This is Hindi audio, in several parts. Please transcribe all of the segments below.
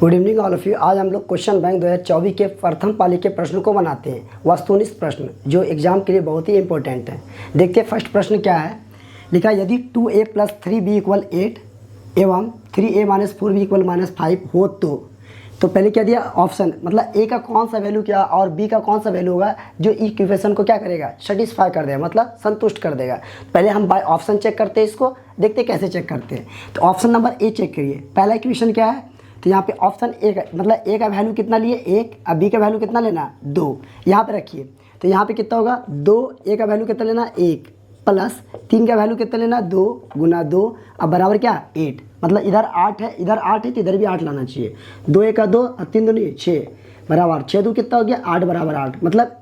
Good evening all of you. आज हम लोग क्वेश्चन बैंक 2024 के प्रथम पाली के प्रश्न को बनाते हैं, वस्तुनिष्ठ प्रश्न जो एग्जाम के लिए बहुत ही इंपॉर्टेंट है। देखते हैं फर्स्ट प्रश्न क्या है। लिखा यदि 2a + 3b = 8 एवं 3a - 4b = -5 हो तो पहले क्या दिया ऑप्शन, मतलब a का कौन सा वैल्यू क्या और b का कौन सा वैल्यू होगा जो इक्वेशन को क्या करेगा, सेटिस्फाई कर देगा, मतलब संतुष्ट कर देगा। पहले हम बाय ऑप्शन चेक करते हैं, इसको देखते कैसे चेक करते हैं। तो ऑप्शन नंबर ए चेक करिए। पहला इक्वेशन क्या है, तो यहाँ पे ऑप्शन ए का मतलब ए का वैल्यू कितना लिए 1, अब बी का वैल्यू कितना लेना 2, यहाँ पे रखिए। तो यहाँ पे कितना होगा 2, ए का वैल्यू कितना लेना 1 प्लस 3 का वैल्यू कितना लेना 2 × 2, अब बराबर क्या 8, मतलब इधर 8 है, इधर 8 है तो इधर भी 8 लाना चाहिए। 2 × 2 और 3 2 नहीं 6 बराबर 6 2 कितना हो गया 8 बराबर 8। मतलब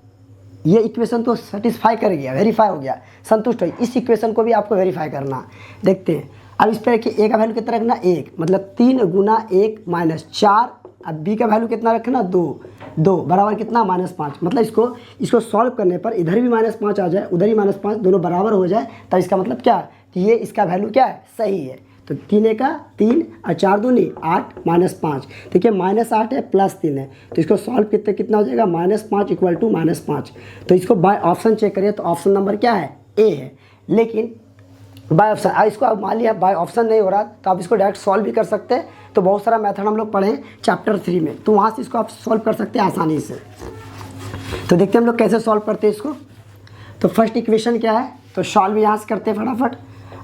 ये इक्वेशन तो सेटिस्फाई कर गया, वेरीफाई हो गया, संतुष्ट हो। इस इक्वेशन को भी आपको वेरीफाई करना। देखते हैं अब इस पर रखिए, ए का वैल्यू कितना रखना 1, मतलब 3 × 1 - 4। अब बी का वैल्यू कितना रखना 2 बराबर कितना -5। मतलब इसको सॉल्व करने पर इधर भी -5 आ जाए, उधर ही -5, दोनों बराबर हो जाए, तब इसका मतलब क्या, ये इसका वैल्यू क्या है, सही है। तो 3 का 3 और 4 दूनी 8 -5। देखिए -8 है +3 है, तो इसको सॉल्व करते कितना हो जाएगा -5 = -5। तो इसको बाय ऑप्शन चेक करिए, तो ऑप्शन नंबर क्या है ए है। लेकिन बाय ऑप्शन, इसको अब मान लिया बाय ऑप्शन नहीं हो रहा तो आप इसको डायरेक्ट सॉल्व भी कर सकते हैं। तो बहुत सारा मेथड हम लोग पढ़े चैप्टर 3 में, तो वहाँ से इसको आप सॉल्व कर सकते हैं आसानी से। तो देखते हैं हम लोग कैसे सॉल्व करते हैं इसको। तो फर्स्ट इक्वेशन क्या है, तो सॉल्व यहाँ से करते हैं फटाफट,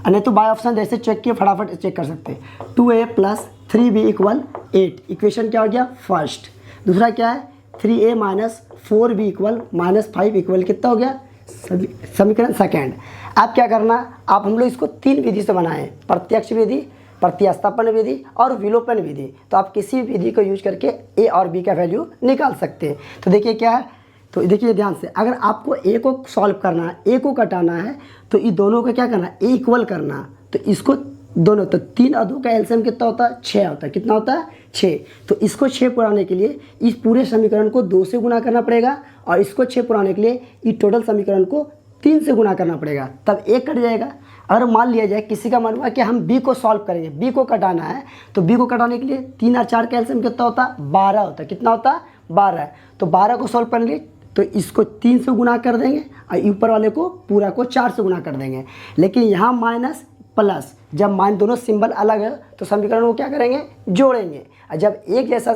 नहीं तो बाय ऑप्शन जैसे चेक किए फटाफट चेक कर सकते हैं। 2a + 3b = 8, इक्वेशन क्या हो गया फर्स्ट। दूसरा क्या है 3a - 4b = -5 कितना हो गया समीकरण सेकेंड। अब क्या करना, आप हम लोग इसको 3 विधि से बनाएं, प्रत्यक्ष विधि, प्रतिस्थापन विधि और विलोपन विधि। तो आप किसी भी विधि को यूज करके ए और बी का वैल्यू निकाल सकते हैं। तो देखिए क्या है, तो देखिए ध्यान से, अगर आपको ए को सॉल्व करना है, ए को कटाना है, तो इन दोनों का क्या करना है ए इक्वल करना। तो इसको दोनों, तो 3 और 2 का एलसीएम कितना होता है 6 होता है, कितना होता है 6। तो इसको 6 पुराने के लिए इस पूरे समीकरण को 2 से गुना करना पड़ेगा, और इसको 6 पुराने के लिए इस टोटल समीकरण को 3 से गुना करना पड़ेगा, तब 1 कट जाएगा। अगर मान लिया जाए किसी का मन हुआ कि हम बी को सॉल्व करेंगे, बी को कटाना है, तो बी को कटाने के लिए 3 और 4 का एलसीएम कितना होता है 12 होता है, कितना होता है 12। तो 12 को सॉल्व करने के लिए तो इसको 3 से गुना कर देंगे और ऊपर वाले को पूरा को 4 से गुना कर देंगे। लेकिन यहाँ माइनस प्लस, जब मान दोनों सिंबल अलग है तो समीकरण को क्या करेंगे जोड़ेंगे, और जब एक जैसा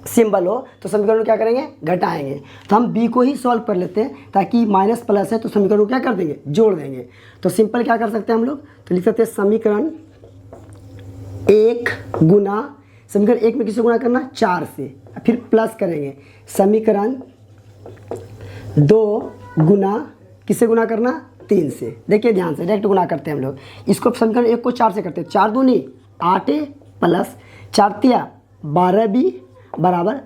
सिंबल हो तो समीकरण को क्या करेंगे घटाएंगे। तो हम बी को ही सॉल्व कर लेते हैं, ताकि माइनस प्लस है तो समीकरण को क्या कर देंगे जोड़ देंगे। तो सिंपल क्या कर सकते हैं हम लोग, तो लिख सकते हैं समीकरण 1 गुना, समीकरण 1 में किससे गुना करना 4 से, फिर प्लस करेंगे समीकरण 2 गुना किससे गुना करना 3 से। देखिए ध्यान से डायरेक्ट गुना करते हैं हम लोग, इसको समीकरण 1 को 4 से करते हैं, 4 दूनी 8 प्लस 4 तिया 12b बराबर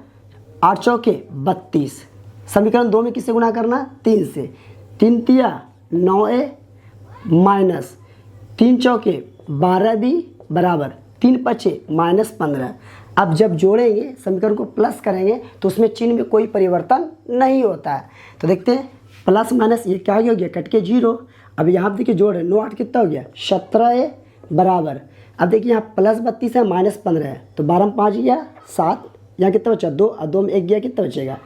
8 चौके 32। समीकरण 2 में किससे गुना करना 3 से, 3 तिया 9a माइनस 3 चौके 12b बराबर 3 पचे -15। अब जब जोड़ेंगे समीकरण को प्लस करेंगे तो उसमें चिन्ह में कोई परिवर्तन नहीं होता है। तो देखते हैं प्लस माइनस ये क्या हो गया कट के 0। अब यहाँ पर देखिए जोड़ है 9 8 कितना हो गया 17a बराबर, अब देखिए यहाँ प्लस 32 है -15 है, तो 12 में 5 गया 7, यहाँ कितना बचा 2 और 2 में 1 गया, कितना बचेगा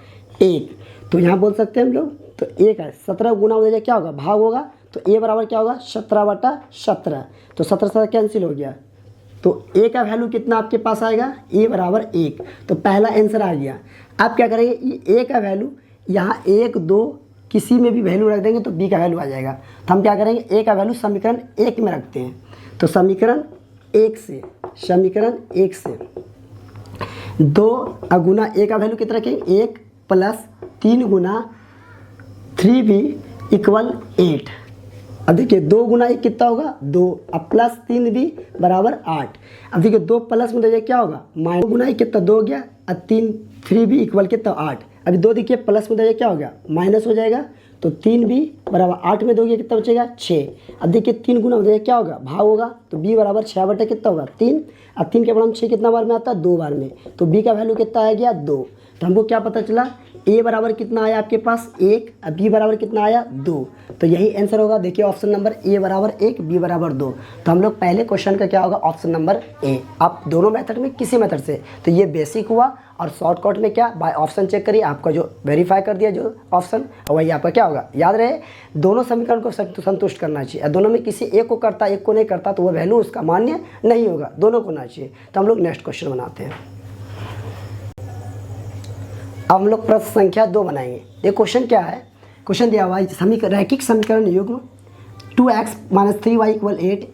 1। तो यहाँ बोल सकते हैं हम लोग, तो 1 है 17 गुना हो जाए क्या होगा भाग होगा, तो a बराबर क्या होगा 17/17, तो 17 कैंसिल हो गया। तो a का वैल्यू कितना आपके पास आएगा a बराबर 1। तो पहला आंसर आ गया। आप क्या करेंगे a का वैल्यू यहाँ 1 2 किसी में भी वैल्यू रख देंगे तो b का वैल्यू आ जाएगा। तो हम क्या करेंगे a का वैल्यू समीकरण 1 में रखते हैं। तो समीकरण 1 से 2 गुना a का वैल्यू कितना रखेंगे 1 प्लस 3 गुना 3b = 8। अब देखिए 2 गुना 1 कितना होगा 2, अब प्लस 3b बराबर 8। अब देखिए 2 प्लस में देखिए क्या होगा -2 गुना 1 कितना 2 हो गया, अब 3b = कितना 8। अभी 2 देखिए प्लस में देखिए क्या हो गया माइनस हो जाएगा, तो 3b बराबर 8 में 2 गया कितना बचेगा 6। अब देखिए 3 गुना देखिए क्या होगा भाग होगा, तो b बराबर 6 बटे कितना होगा 3। अब 3 के बराबर 6 कितना बार में आता है 2 बार में, तो b का वैल्यू कितना आ गया 2। तो हमको क्या पता चला ए बराबर कितना आया आपके पास 1, अब बी बराबर कितना आया 2, तो यही आंसर होगा। देखिए ऑप्शन नंबर ए बराबर 1, बी बराबर 2। तो हम लोग पहले क्वेश्चन का क्या होगा, ऑप्शन नंबर ए। आप दोनों मेथड में किसी मेथड से, तो ये बेसिक हुआ और शॉर्टकट में क्या बाय ऑप्शन चेक करिए, आपका जो वेरीफाई कर दिया जो ऑप्शन वही आपका क्या होगा। याद रहे दोनों समीकरण को संतुष्ट करना चाहिए, दोनों में किसी एक को करता एक को नहीं करता तो वो वैल्यू उसका मान्य नहीं होगा, दोनों को होना चाहिए। तो हम लोग नेक्स्ट क्वेश्चन बनाते हैं। अब हम लोग प्रश्न संख्या 2 बनाएंगे। देखिए क्वेश्चन क्या है, क्वेश्चन दिया हुआ है रैखिक समीकरण युग्म 2x - 3y = 8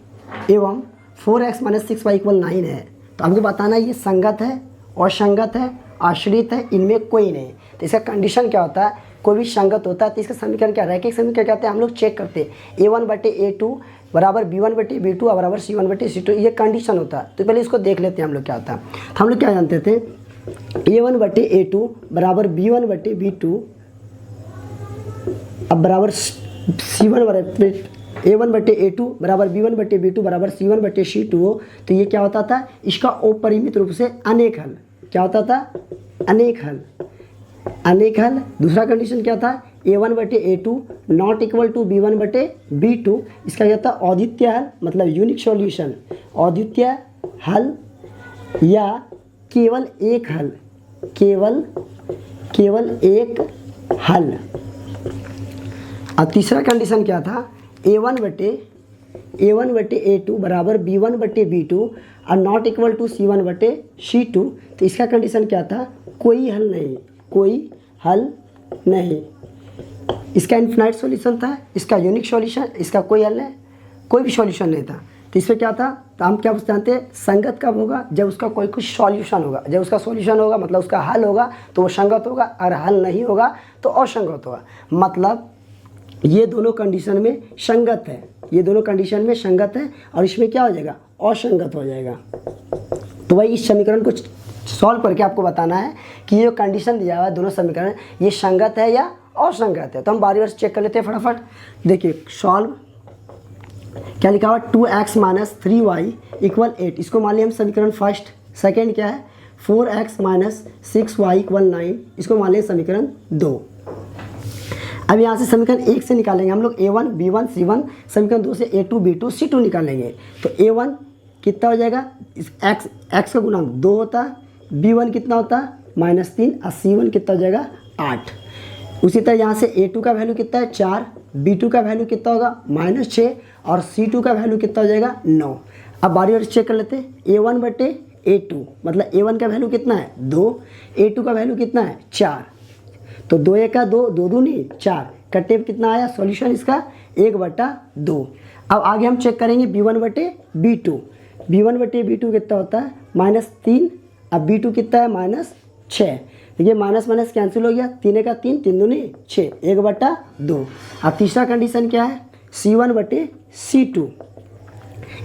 एवं 4x - 6y = 9 है। तो हमको बताना है ये संगत है, असंगत है, आश्रित है, इनमें कोई नहीं। तो इसका कंडीशन क्या होता है, कोई भी संगत होता है तो इसका समीकरण क्या, रैखिक समीकरण कहते हैं। हम लोग चेक करते हैं a1/a2 बराबर b1/b2 बराबर c1/c2, ये कंडीशन होता है। तो पहले इसको देख लेते हैं हम लोग क्या होता है। तो हम लोग क्या जानते थे, a1/a2 बराबर b1/b2 अब बराबर a1/a2 बराबर b1/b2 बराबर c1/c2 हो। तो ये क्या होता था, इसका अपरिमित रूप से अनेक हल। क्या होता था, अनेक हल, अनेक हल। दूसरा कंडीशन क्या था, a1/a2 not equal to b1/b2, इसका क्या था, अद्वितीय हल मतलब यूनिक सॉल्यूशन, अद्वितीय हल या केवल एक हल, केवल एक हल। और तीसरा कंडीशन क्या था, a1/a2 बराबर b1/b2 और नॉट इक्वल टू c1/c2। तो इसका कंडीशन क्या था, कोई हल नहीं, कोई हल नहीं। इसका इन्फिनाइट सॉल्यूशन था, इसका यूनिक सॉल्यूशन, इसका कोई हल नहीं, कोई भी सॉल्यूशन नहीं था। तो इसमें क्या था, तो हम क्या जानते हैं, संगत कब होगा, जब उसका कोई कुछ सॉल्यूशन होगा। जब उसका सॉल्यूशन होगा मतलब उसका हल होगा तो वो संगत होगा, और हल नहीं होगा तो असंगत होगा। मतलब ये दोनों कंडीशन में संगत है, ये दोनों कंडीशन में संगत है और इसमें क्या हो जाएगा, असंगत हो जाएगा। तो वही इस समीकरण को सॉल्व करके आपको बताना है कि ये जो कंडीशन दिया हुआ है दोनों समीकरण ये संगत है या असंगत है। तो हम बारी बारी चेक कर लेते हैं फटाफट। देखिए सॉल्व क्या लिखा हुआ, 2x - 3y = 8, इसको मान लिया हम समीकरण फर्स्ट। सेकेंड क्या है, 4x - 6y = 9, इसको मान लिया समीकरण 2। अब यहाँ से समीकरण 1 से निकालेंगे हम लोग a1 b1 c1, समीकरण 2 से a2 b2 c2 निकालेंगे। तो a1 कितना हो जाएगा, x का गुणांक 2 होता है, b1 कितना होता है -3 और c1 कितना हो जाएगा 8। उसी तरह यहाँ से a2 का वैल्यू कितना है 4, b2 का वैल्यू कितना होगा -6 और c2 का वैल्यू कितना हो जाएगा 9। अब बारी बारी चेक कर लेते हैं, a1/a2 मतलब a1 का वैल्यू कितना है 2, a2 का वैल्यू कितना है 4। तो 2 1 2, 2 2 नहीं 4, कट्टे में कितना आया सॉल्यूशन इसका 1/2। अब आगे हम चेक करेंगे b1/b2, b1/b2 कितना होता है -3, अब b2 कितना है -6। ये माइनस माइनस कैंसिल हो गया, 3 का 3, 3 दूनी 6, 1/2। अब तीसरा कंडीशन क्या है, c1/c2।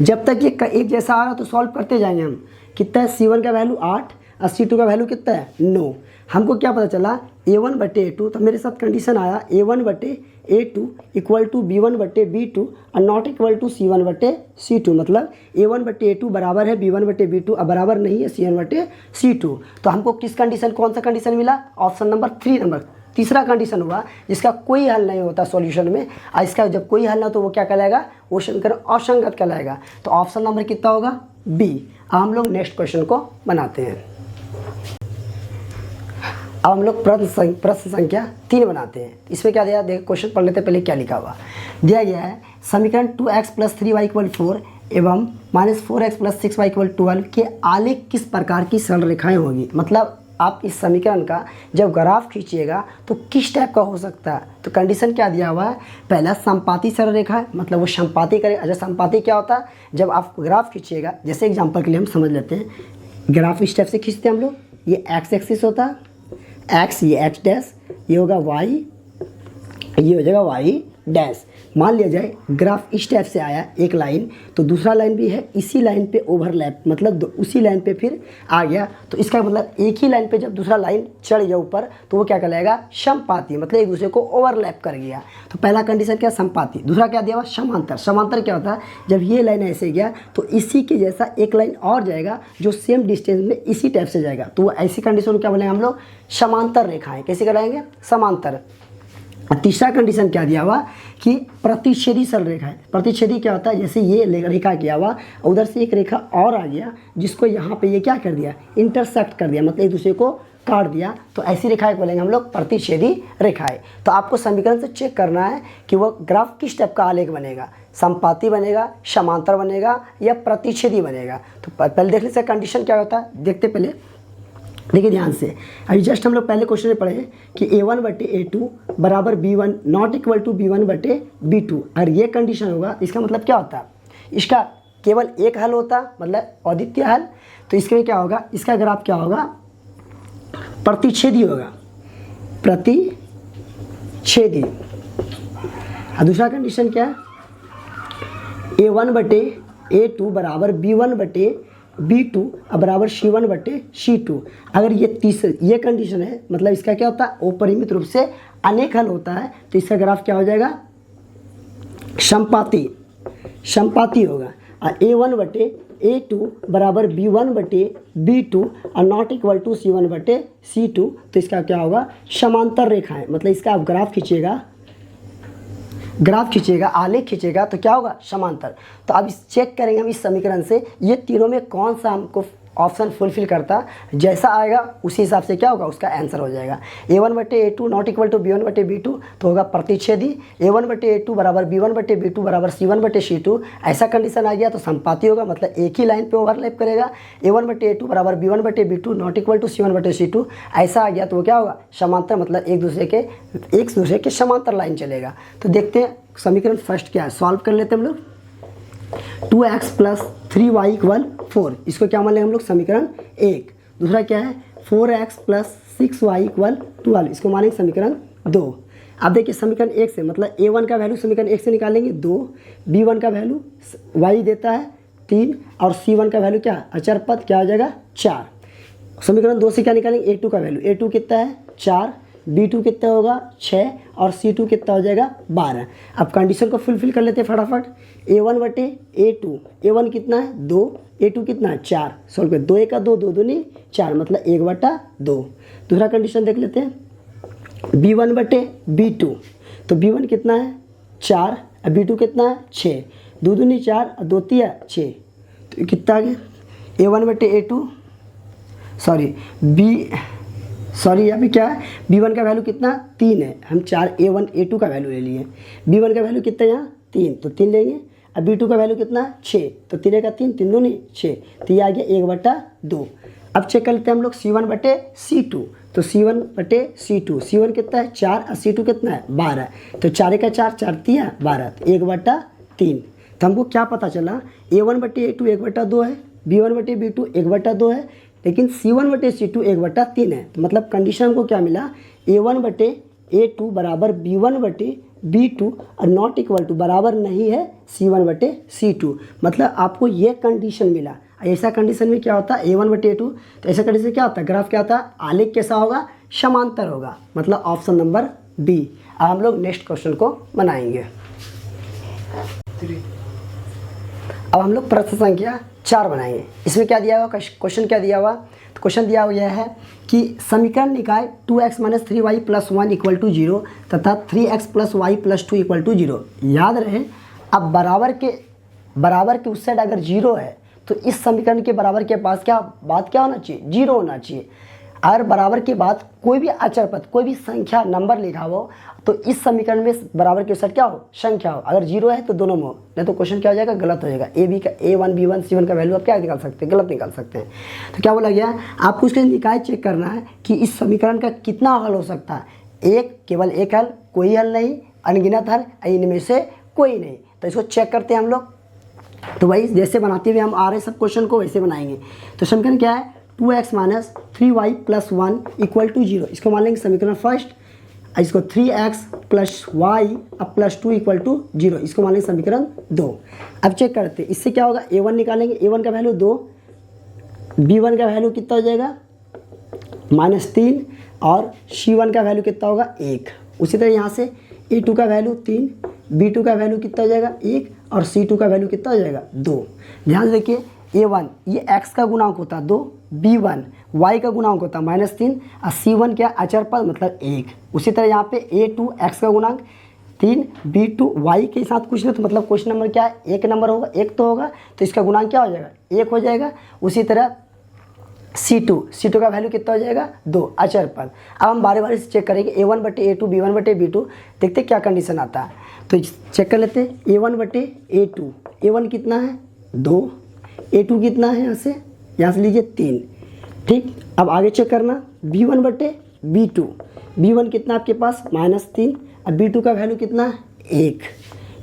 जब तक ये एक जैसा आ रहा तो सॉल्व करते जाएंगे हम। कितना है, c1 का वैल्यू 8 और c2 का वैल्यू कितना है 9। हमको क्या पता चला, a1/a2, तो मेरे साथ कंडीशन आया a1/a2 = b1/b2 और नॉट इक्वल टू c1/c2, मतलब a1/a2 बराबर है b1/b2 और बराबर नहीं है c1/c2। तो हमको किस कंडीशन, कौन सा कंडीशन मिला, ऑप्शन नंबर 3 नंबर तीसरा कंडीशन हुआ जिसका कोई हल नहीं होता सॉल्यूशन में। और इसका जब कोई हल ना तो वो क्या कहलाएगा, वो समीकरण असंगत कहलाएगा। तो ऑप्शन नंबर कितना होगा, बी। अब हम लोग नेक्स्ट क्वेश्चन को बनाते हैं। अब हम लोग प्रश्न संख्या 3 बनाते हैं। इसमें क्या दिया, देखो क्वेश्चन पढ़ लेते हैं पहले क्या लिखा हुआ। दिया गया है समीकरण 2x + 3y = 4 एवं -4x + 6y = 12 के आलेख किस प्रकार की सरल रेखाएं होगी। मतलब आप इस समीकरण का जब ग्राफ खींचिएगा तो किस टाइप का हो सकता है। तो कंडीशन क्या दिया हुआ है, पहला संपाती सरल रेखा है, मतलब वो संपाती करेगा। अच्छा संपाती क्या होता है, जब आप ग्राफ खींचिएगा, जैसे एग्जांपल के लिए हम समझ लेते हैं, ग्राफ इस टाइप से खींचते हैं हम लोग। ये एक्स एक्सिस होता है, एक्स, ये एक्स डैश, ये होगा वाई, ये हो जाएगा वाई डैश। मान लिया जाए ग्राफ इस टाइप से आया एक लाइन, तो दूसरा लाइन भी है इसी लाइन पे ओवरलैप, मतलब उसी लाइन पे फिर आ गया, तो इसका मतलब एक ही लाइन पे जब दूसरा लाइन चढ़ गया ऊपर तो वो क्या कहलाएगा, समपाती, मतलब एक दूसरे को ओवरलैप कर गया। तो पहला कंडीशन क्या, समपाती। दूसरा क्या दिया हुआ, समांतर। समांतर क्या होता है, जब ये लाइन ऐसे गया तो इसी के जैसा एक लाइन और जाएगा जो सेम डिस्टेंस में इसी टाइप से जाएगा, तो वो ऐसी कंडीशन को क्या बोलेंगे हम लोग, समांतर रेखाएं। कैसे कराएंगे, समांतर। तीसरा कंडीशन क्या दिया हुआ कि प्रतिच्छेदी सरल रेखा है। प्रतिच्छेदी क्या होता है, जैसे ये रेखा किया हुआ, उधर से एक रेखा और आ गया जिसको यहाँ पे ये क्या कर दिया, इंटरसेक्ट कर दिया, मतलब एक दूसरे को काट दिया, तो ऐसी रेखाएं बोलेंगे हम लोग प्रतिच्छेदी रेखाएं। तो आपको समीकरण से चेक करना है कि वो ग्राफ किस टाइप का आलेख बनेगा, समपाती बनेगा, समांतर बनेगा या प्रतिच्छेदी बनेगा। तो पहले देख लीजिए कंडीशन क्या होता है, देखते पहले देखिए ध्यान से। अभी जस्ट हम लोग पहले क्वेश्चन में पढ़े कि a1/a2 बराबर b1 not equal to b1/b2। अगर ये कंडीशन होगा इसका मतलब क्या होता है, इसका केवल एक हल होता, मतलब अद्वितीय हल। तो इसके में क्या होगा, इसका ग्राफ क्या होगा, प्रतिच्छेदी होगा, प्रतिच्छेदी। और दूसरा कंडीशन क्या है, a1/a2 बराबर b1/b2 बराबर c1/c2। अगर ये कंडीशन है, मतलब इसका क्या होता है, अपरिमित रूप से अनेक हल होता है, तो इसका ग्राफ क्या हो जाएगा, समपाती, समपाती होगा। और a1/a2 बराबर b1/b2 और नॉट इक्वल टू c1/c2, तो इसका क्या होगा, समांतर रेखा है। मतलब इसका आप ग्राफ खींचिएगा, ग्राफ खींचेगा, आलेख खींचेगा, तो क्या होगा, समांतर। तो अब इस चेक करेंगे हम इस समीकरण से ये तीनों में कौन सा हमको ऑप्शन फुलफिल करता, जैसा आएगा उसी हिसाब से क्या होगा, उसका आंसर हो जाएगा। a1/a2 not equal to b1/b2 तो होगा प्रतिच्छेदी, a1/a2 बराबर b1/b2 बराबर c1/c2। ऐसा कंडीशन आ गया तो समपाती होगा, मतलब एक ही लाइन पे ओवरलैप करेगा। a1/a2 बराबर b1/b2 not equal to c1/c2। ऐसा आ गया तो वो क्या होगा, समांतर, मतलब एक दूसरे के समांतर लाइन चलेगा। तो देखते हैं समीकरण फर्स्ट क्या है, सॉल्व कर लेते हैं हम लोग। 2x + 3y = 4, इसको क्या मान लेंगे हम लोग, समीकरण 1। दूसरा क्या है, 4x + 6y = 12, इसको मानेंगे समीकरण 2। अब देखिए समीकरण 1 से, मतलब a1 का वैल्यू समीकरण 1 से निकालेंगे 2, b1 का वैल्यू y देता है 3 और c1 का वैल्यू क्या, अचर पद क्या हो जाएगा, 4। समीकरण 2 से क्या निकालेंगे, a2 का वैल्यू, a2 कितना है 4, b2 कितना होगा 6 और c2 कितना हो जाएगा 12। अब कंडीशन को फुलफिल कर लेते हैं फटाफट। a1/a2, a1 कितना है 2, a2 कितना है 4, सॉल्व कर, 2 1 2, 2 दूनी 4, मतलब 1/2। दूसरा कंडीशन देख लेते हैं, b1/b2, तो b1 कितना है 4 और b2 कितना है 6, 2 दूनी 4 और 2 3 6, तो कितना आ गया, a1/a2 सॉरी यहाँ पे क्या है, b1 का वैल्यू कितना 3 है, हम 4 a1 a2 का वैल्यू ले लिए। b1 का वैल्यू कितना है यहाँ 3, तो 3 लेंगे। अब b2 का वैल्यू कितना 6, तो 3 का 3, 3 दूनी 6, तो ये आ गया 1/2। अब चेक कर लेते हैं हम लोग c1/c2, तो c1/c2, c1 कितना है 4 और c2 कितना है 12, तो 4 का 4, 4 3 12, तो 1/3। तो हमको क्या पता चला, a1/a2 1/2 है, b1/b2 1/2 है, लेकिन c1/c2 1/3 है। तो मतलब कंडीशन हमको क्या मिला, a1/a2 बराबर b1/b2 और नॉट इक्वल टू बराबर नहीं है c1/c2, मतलब आपको ये कंडीशन मिला। ऐसा कंडीशन में क्या होता है, a1/a2, तो ऐसा कंडीशन क्या होता है, ग्राफ क्या होता है, आलेख कैसा होगा, समांतर होगा, मतलब ऑप्शन नंबर बी। अब हम लोग नेक्स्ट क्वेश्चन को बनाएंगे। अब हम लोग प्रश्न संख्या 4 बनाएंगे। इसमें क्या दिया हुआ, क्वेश्चन क्या दिया हुआ, तो क्वेश्चन दिया हुआ यह है कि समीकरण निकाय 2x - 3y + 1 = 0 तथा 3x + y + 2 = 0। याद रहे, अब बराबर के उस साइड अगर 0 है तो इस समीकरण के बराबर के पास क्या होना चाहिए, 0 होना चाहिए। अगर बराबर के बाद कोई भी अचर पद, कोई भी संख्या नंबर लिखा हो, तो इस समीकरण में बराबर के साथ क्या हो, संख्या हो। अगर 0 है तो दोनों में हो, नहीं तो क्वेश्चन क्या हो जाएगा, गलत हो जाएगा। a1 b1 c1 का वैल्यू आप क्या निकाल सकते हैं, गलत निकाल सकते हैं। तो क्या बोला गया, आपको उसके निकाय चेक करना है कि इस समीकरण का कितना हल हो सकता है। केवल एक हल, कोई हल नहीं, अनगिनत हल, इनमें से कोई नहीं। तो इसको चेक करते हैं हम लोग। तो वही जैसे बनाते हुए हम आ रहे सब क्वेश्चन को वैसे बनाएंगे। तो समीकरण क्या है, 2x - 3y + 1 = 0, इसको मान लेंगे समीकरण फर्स्ट। इसको 3x प्लस वाई अब प्लस 2 इक्वल टू 0, इसको मान लेंगे समीकरण 2। अब चेक करते हैं इससे क्या होगा, a1 निकालेंगे, a1 का वैल्यू 2, b1 का वैल्यू कितना हो जाएगा -3 और c1 का वैल्यू कितना होगा 1। उसी तरह यहाँ से a2 का वैल्यू 3, b2 का वैल्यू कितना हो जाएगा 1 और c2 का वैल्यू कितना हो जाएगा 2। ध्यान से देखिए a1 ये x का गुणांक होता है 2, b1 y का गुणांक होता है -3 और c1 क्या अचर पद मतलब 1। उसी तरह यहाँ पे a2 x का गुणांक 3, b2 y के साथ कुछ नहीं तो मतलब क्वेश्चन नंबर क्या है 1 नंबर होगा, 1 तो होगा तो इसका गुणांक क्या हो जाएगा 1 हो जाएगा। उसी तरह C2 का वैल्यू कितना हो जाएगा 2 अचर पद। अब हम बारी बारी से चेक करेंगे a1 बटे a2 b1 बटे b2, देखते क्या कंडीशन आता है। तो चेक कर लेते हैं a1 बटे a2, a1 कितना है 2, a2 कितना है यहाँ से लीजिए 3, ठीक। अब आगे चेक करना b1 बटे b2, b1 कितना आपके पास -3 और b2 का वैल्यू कितना है 1।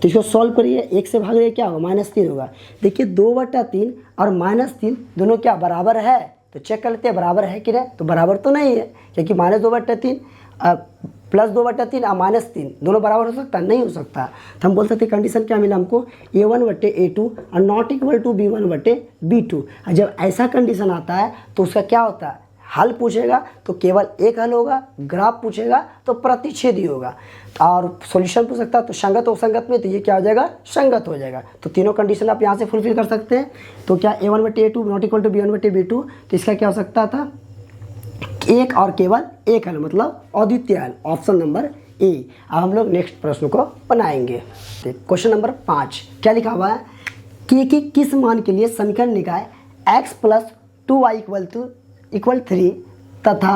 तो इसको सॉल्व करिए, 1 से भाग रही क्या होगा -3 होगा। देखिए 2/3 और -3 दोनों क्या बराबर है, तो चेक कर लेते हैं बराबर है कि नहीं, तो बराबर तो नहीं है क्योंकि -2/3 प्लस 2/3 और -3 दोनों बराबर हो सकता है, नहीं हो सकता। तो हम बोल सकते हैं कंडीशन क्या मिला हमको a1 बटे a2 और नॉट इक्वल टू b1 बटे b2। जब ऐसा कंडीशन आता है तो उसका क्या होता है, हल पूछेगा तो केवल एक हल होगा, ग्राफ पूछेगा तो प्रतिच्छेदी होगा और सॉल्यूशन पूछ सकता है तो संगत और संगत में, तो ये क्या हो जाएगा संगत हो जाएगा। तो तीनों कंडीशन आप यहाँ से फुलफिल कर सकते हैं। तो क्या a1 बटे a2 not equal to b1 बटे b2, तो इसका क्या हो सकता था एक और केवल एक हल मतलब अद्वितीय हल, ऑप्शन नंबर ए। अब हम लोग नेक्स्ट प्रश्न को बनाएंगे। क्वेश्चन नंबर 5 क्या लिखा हुआ है कि किस मान के लिए समीकरण निकाय x प्लस 2y इक्वल 3 तथा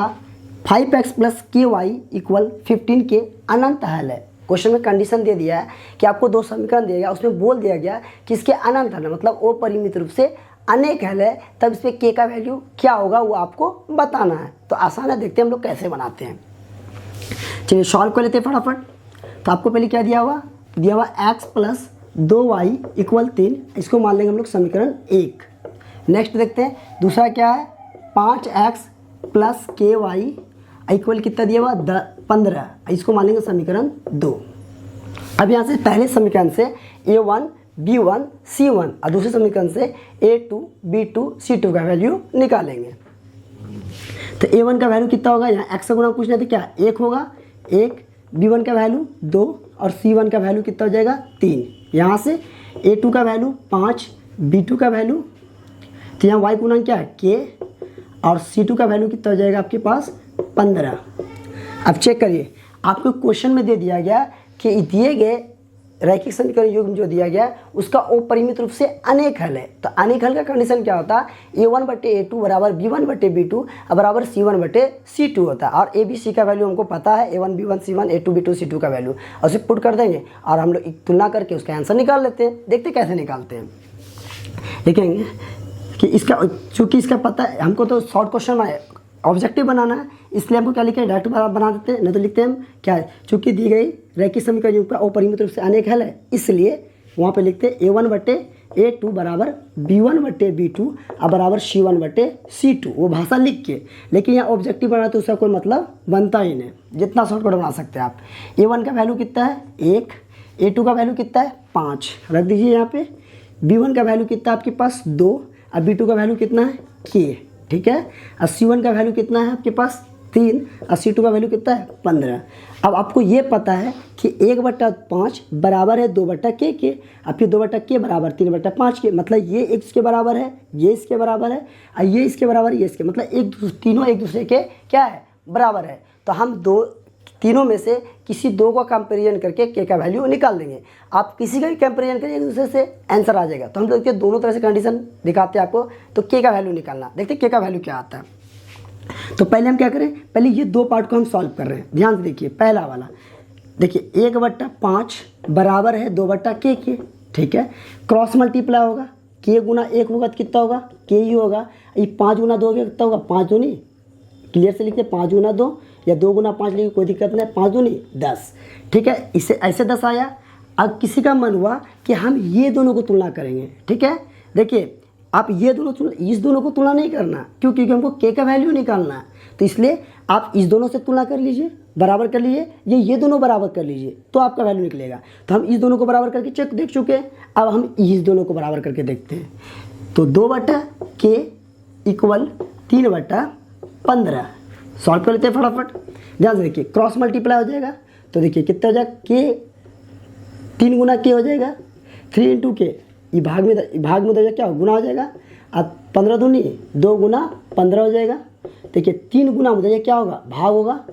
5x प्लस ky इक्वल 15 के अनंत हल है। क्वेश्चन में कंडीशन दे दिया है कि आपको दो समीकरण दिया गया, उसमें बोल दिया गया कि इसके अनंत हल है मतलब अपरिमित रूप से अनेक हल है, तब इस पर k का वैल्यू क्या होगा वो आपको बताना है। तो आसान है, देखते हैं हम लोग कैसे बनाते हैं। चलिए सॉल्व कर लेते हैं फटाफट। तो आपको पहले क्या दिया हुआ x प्लस 2y इक्वल 3, इसको मान लेंगे हम लोग समीकरण 1। नेक्स्ट देखते हैं दूसरा क्या है 5x प्लस ky इक्वल कितना दिया हुआ 15, इसको मान लेंगे समीकरण 2। अब यहाँ से पहले समीकरण से a1 b1 c1 और दूसरे समीकरण से a2 b2 c2 का वैल्यू निकालेंगे। तो a1 का वैल्यू कितना होगा, यहाँ x का गुणा पूछना तो क्या 1 होगा, 1, b1 का वैल्यू 2 और c1 का वैल्यू कितना हो जाएगा 3। यहाँ से a2 का वैल्यू 5, b2 का वैल्यू, तो यहाँ y गुणा क्या है k और c2 का वैल्यू कितना हो जाएगा आपके पास 15। अब चेक करिए आपको क्वेश्चन में दे दिया गया कि दिए गए रैखिक समीकरण युग्म जो दिया गया उसका अपरिमित रूप से अनेक हल है। तो अनेक हल का कंडीशन क्या होता है a1 बटे a2 बराबर b1 बटे b2 बराबर c1 बटे c2 होता है। और a b c का वैल्यू हमको पता है a1 b1 c1 a2 b2 c2 का वैल्यू, और उसे पुट कर देंगे और हम लोग तुलना करके उसका आंसर निकाल लेते हैं। देखते कैसे निकालते हैं, देखेंगे कि इसका चूँकि इसका पता है हमको, तो शॉर्ट क्वेश्चन ऑब्जेक्टिव बनाना है इसलिए हमको क्या लिखे हैं डायरेक्ट बना देते हैं, नहीं तो लिखते हैं हम क्या है चूँकि दी गई रैखिक समीकरण युग्म का अपरिमित रूप से अनेक हल है इसलिए वहाँ पे लिखते हैं a1 बटे a2 बराबर b1 बटे b2 बराबर c1 बटे c2, वो भाषा लिख के। लेकिन यहाँ ऑब्जेक्टिव बना तो उसका कोई मतलब बनता ही नहीं, जितना शॉर्टकट बना सकते हैं आप। a1 का वैल्यू कितना है 1, a2 का वैल्यू कितना है 5 रख दीजिए यहाँ पे, b1 का वैल्यू कितना है आपके पास 2 और b2 का वैल्यू कितना है k, ठीक है। और c1 का वैल्यू कितना है आपके पास 3 और c2 का वैल्यू कितना है 15। अब आपको ये पता है कि 1/5 बराबर है 2/k के, अब फिर 2/k बराबर 3/5 के, मतलब ये इसके बराबर है, ये इसके बराबर है और ये इसके बराबर है, ये इसके, मतलब तीनों एक दूसरे के क्या है बराबर है। तो हम तीनों में से किसी दो का कंपेरिजन करके k का वैल्यू निकाल देंगे। आप किसी का भी कंपेरिजन करिए एक दूसरे से आंसर आ जाएगा। तो हम देखते हैं दोनों तरह से कंडीशन दिखाते हैं आपको, तो k का वैल्यू निकालना, देखते हैं k का वैल्यू क्या आता है। तो पहले हम क्या करें, पहले ये दो पार्ट को हम सॉल्व कर रहे हैं, ध्यान से देखिए। पहला वाला देखिए 1/5 बराबर है 2/k के, ठीक है। क्रॉस मल्टीप्लाई होगा, k गुना 1 होगा तो कितना होगा k ही होगा। ये 5 गुना 2 होगा कितना होगा 5 दूनी, क्लियर से लिखते 5 गुना 2 या 2 गुना 5 लिखे कोई दिक्कत नहीं, 5 दूनी 10, ठीक है। इससे ऐसे 10 आया। अब किसी का मन हुआ कि हम ये दोनों को तुलना करेंगे, ठीक है। देखिए आप ये दोनों इस दोनों को तुलना नहीं करना, क्योंकि हमको के का वैल्यू निकालना है। तो इसलिए आप इस दोनों से तुलना कर लीजिए, बराबर कर लीजिए, ये दोनों बराबर कर लीजिए, तो आपका वैल्यू निकलेगा। तो हम इस दोनों को बराबर करके चेक देख चुके हैं, अब हम इस दोनों को बराबर करके देखते हैं। तो 2/k इक्वल 3/15 सॉल्व कर लेते हैं फटाफट। ध्यान से देखिए, क्रॉस मल्टीप्लाई हो जाएगा, तो देखिए कितना हो जाएगा, k 3 गुना k हो जाएगा, 3 इंटू के, ये भाग में उधर क्या हो, गुना हो जाएगा। अब 15 दूनी 2 गुना 15 हो जाएगा। देखिए 3 गुना हो जाएगा, क्या होगा, भाग होगा।